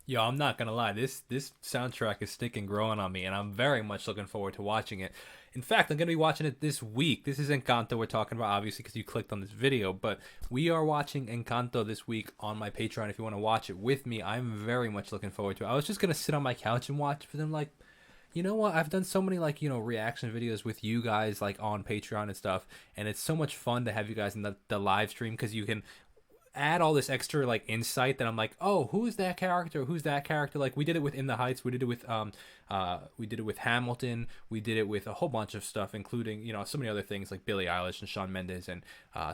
Yo, I'm not gonna lie. This soundtrack is sticking growing on me, and I'm very much looking forward to watching it. In fact, I'm gonna be watching it this week. This is Encanto we're talking about, obviously, because you clicked on this video. But we are watching Encanto this week on my Patreon. If you want to watch it with me, I'm very much looking forward to it. I was just gonna sit on my couch and watch for them, like, you know what? I've done so many like reaction videos with you guys like on Patreon and stuff, and it's so much fun to have you guys in the live stream because you can add all this extra like insight that I'm like, oh, who's that character? Who's that character? Like we did it with In the Heights, we did it with we did it with Hamilton, we did it with a whole bunch of stuff, including so many other things like Billie Eilish and Shawn Mendes and other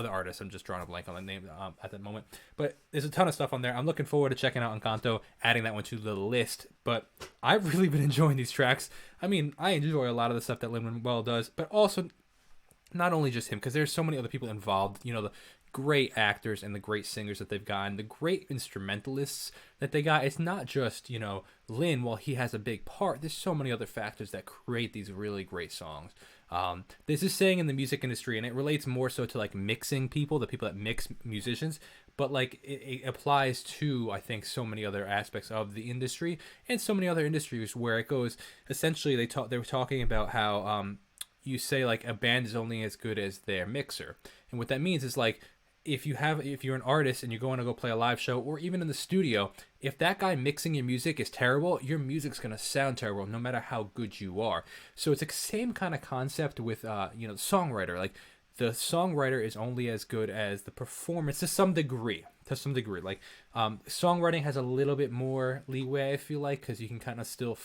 artists. I'm just drawing a blank on the name at that moment, but there's a ton of stuff on there. I'm looking forward to checking out Encanto, adding that one to the list. But I've really been enjoying these tracks. I mean, I enjoy a lot of the stuff that Lin-Manuel does, but also not only just him, because there's so many other people involved, the great actors and the great singers that they've gotten, the great instrumentalists that they got. It's not just, Lin, while he has a big part, there's so many other factors that create these really great songs. There's this saying in the music industry, and it relates more so to like mixing people, the people that mix musicians, but like it applies to, I think, so many other aspects of the industry and so many other industries where it goes, essentially they were talking about how, you say like a band is only as good as their mixer, and what that means is like if you're an artist and you're going to go play a live show or even in the studio, if that guy mixing your music is terrible, your music's gonna sound terrible no matter how good you are. So it's the same kind of concept with the songwriter. Like the songwriter is only as good as the performance to some degree. Like songwriting has a little bit more leeway, I feel like, because you can kind of still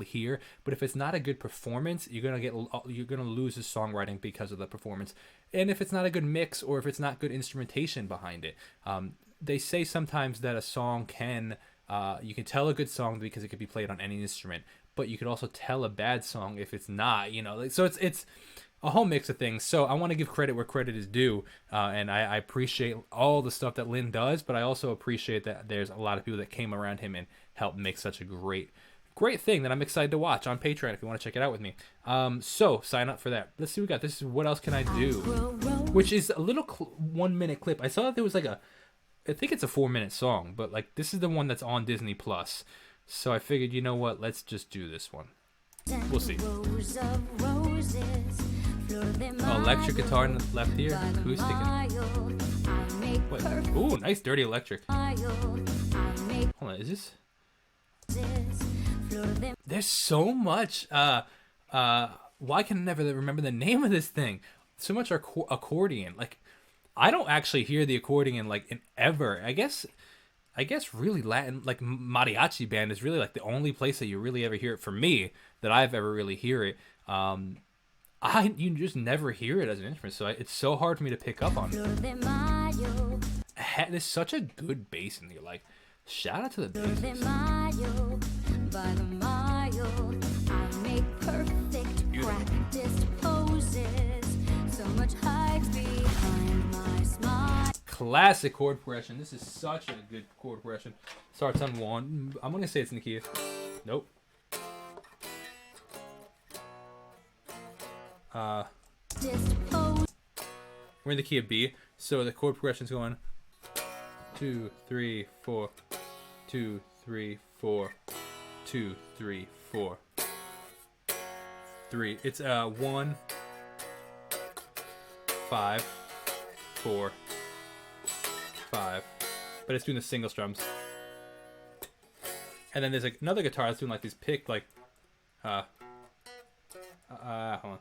hear. But if it's not a good performance, you're gonna lose the songwriting because of the performance. And if it's not a good mix or if it's not good instrumentation behind it, they say sometimes that a song can you can tell a good song because it could be played on any instrument, but you could also tell a bad song if it's not. So it's a whole mix of things. So I want to give credit where credit is due, and I appreciate all the stuff that Lin does, but I also appreciate that there's a lot of people that came around him and helped make such a great thing that I'm excited to watch on Patreon if you want to check it out with me. So sign up for that. Let's see what we got. This is What Else Can I Do, which is a little 1 minute clip. I saw that there was like I think it's a 4 minute song, but like this is the one that's on Disney Plus. So I figured, you know what, let's just do this one. We'll see. Oh, electric guitar in the left ear, acoustic. Ooh, nice dirty electric. Hold on, is this? There's so much. Why can I never remember the name of this thing? So much accordion. Like, I don't actually hear the accordion like in ever. I guess really Latin, like mariachi band is really like the only place that you really ever hear it, for me, that I've ever really hear it. You just never hear it as an instrument, so it's so hard for me to pick up on it. There's such a good bass in there. Like, shout out to the bass. Classic chord progression. This is such a good chord progression. Starts on 1. I'm gonna say it's in the key. Nope. We're in the key of B, so the chord progression's going 2, 3, 4, 2, 3, 4, 2, 3, 4, 3. It's 1, 5, 4, 5, but it's doing the single strums. And then there's like another guitar that's doing like this pick, like hold on.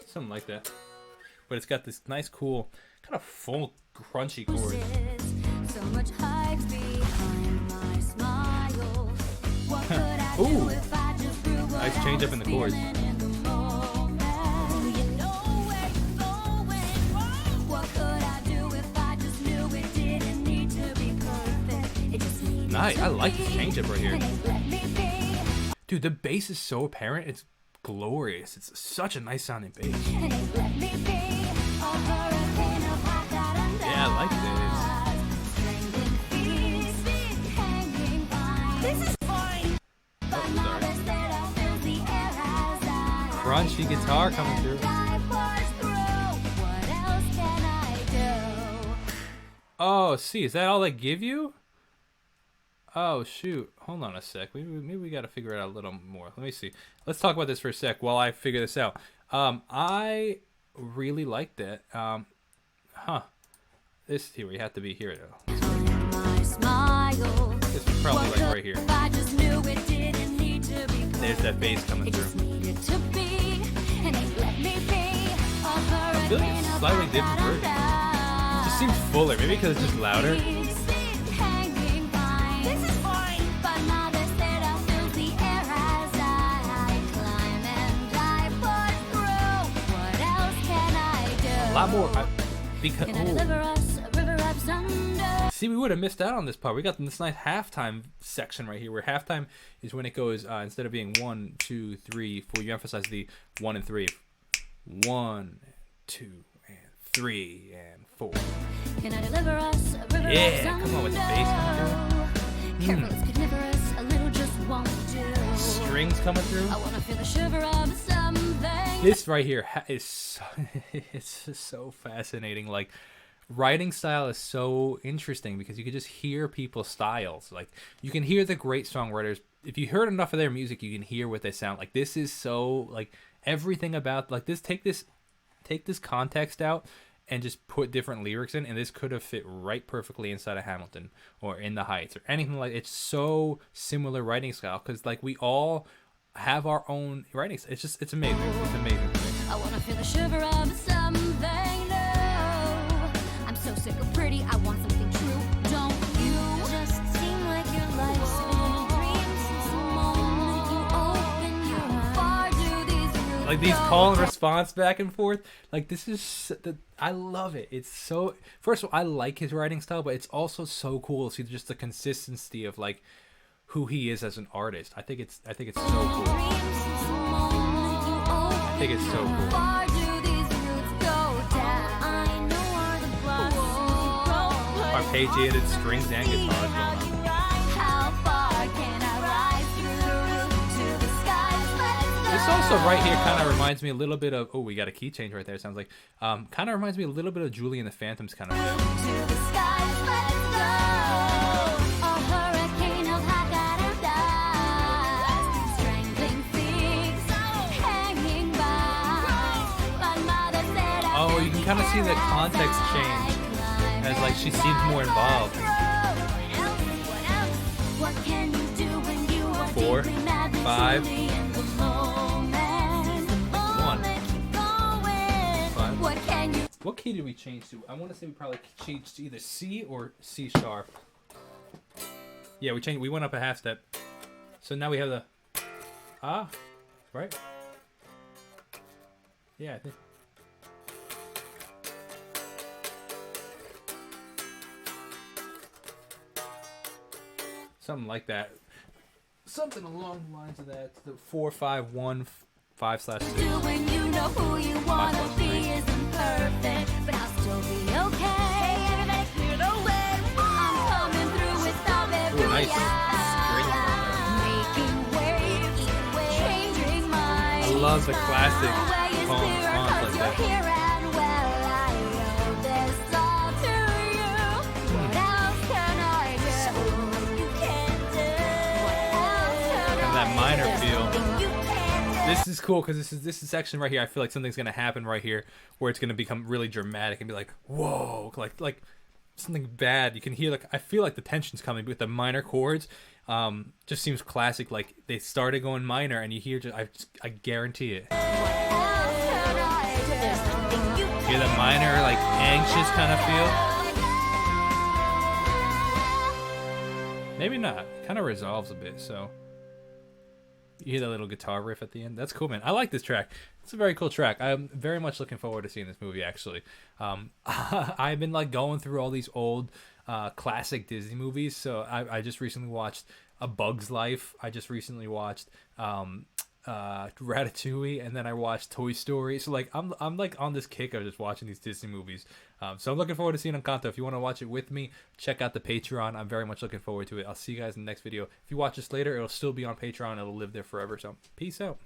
Something like that, but it's got this nice, cool, kind of full, crunchy chord. So much hype behind my smile. Ooh, nice change up in the chords. Nice, I like this change up right here. Dude, the bass is so apparent. It's glorious. It's such a nice sounding bass. Yeah, I like this. crunchy guitar coming through. Oh, see, is that all they give you? Oh, shoot. Hold on a sec. Maybe we got to figure it out a little more. Let me see. Let's talk about this for a sec while I figure this out. I really like that. This here, we have to be here, though. This is probably like right here. There's that bass coming through. I feel like it's a slightly different version. It just seems fuller. Maybe because it's just louder. A lot more. Because see, we would have missed out on this part. We got this nice halftime section right here, where halftime is when it goes instead of being 1, 2, 3, 4. You emphasize the 1 and 3. 1, 2, and 3, and 4. Can I deliver us a river yeah, come on with the bass coming through. Strings coming through. I wanna feel the shiver of something. This right here is so, it's just so fascinating. Like, writing style is so interesting because you can just hear people's styles. Like, you can hear the great songwriters. If you heard enough of their music, you can hear what they sound like. This is so, like, everything about, like, take this context out and just put different lyrics in, and this could have fit right perfectly inside of Hamilton or In the Heights or anything like. It's so similar writing style because, like, we all have our own writing style. It's amazing. It's amazing. I want to feel the shiver of something new. I'm so sick of pretty. I want something true. Don't you just seem like your life's been a dream since the moment you open your eyes. How far do these roots like these call and response back and forth? Like, this is I love it. It's so, first of all, I like his writing style, but it's also so cool to see just the consistency of, like, who he is as an artist. I think it's so cool. I think it's so cool. Arpeggiated strings and guitars going on. This also right here kind of reminds me a little bit of, oh, we got a key change right there, it sounds like. Kind of reminds me a little bit of Julie and the Phantoms kind of thing. Oh, you can kind of see the context change as, like, she seems more involved. 4, 5, 1, 5. What key did we change to? I want to say we probably changed to either C or C sharp. Yeah, we went up a half step. So now we have the right? Yeah, I think. Something like that. Something along the lines of that. The 4, 5, 1, 5/2. When you know who you wanna be isn't perfect, but I'll still be okay. Everybody clear the way. I'm coming through with all every nice. Making waves, changing minds. I love the classic poem response like that. That minor feel. This is cool because this is section right here. I feel like something's gonna happen right here where it's gonna become really dramatic and be like, whoa, like something bad. You can hear, like, I feel like the tension's coming with the minor chords. Just seems classic. Like, they started going minor and you hear I guarantee it. Hear the minor, like, anxious kind of feel. Maybe not. Kind of resolves a bit. So. You hear that little guitar riff at the end. That's cool, man. I like this track. It's a very cool track. I'm very much looking forward to seeing this movie, actually. I've been, like, going through all these old classic Disney movies. So I just recently watched A Bug's Life. I just recently watched Ratatouille, and then I watched Toy Story. So, like, I'm like on this kick of just watching these Disney movies. So I'm looking forward to seeing Encanto. If you want to watch it with me, check out the Patreon. I'm very much looking forward to it. I'll see you guys in the next video. If you watch this later, it'll still be on Patreon. It'll live there forever. So peace out.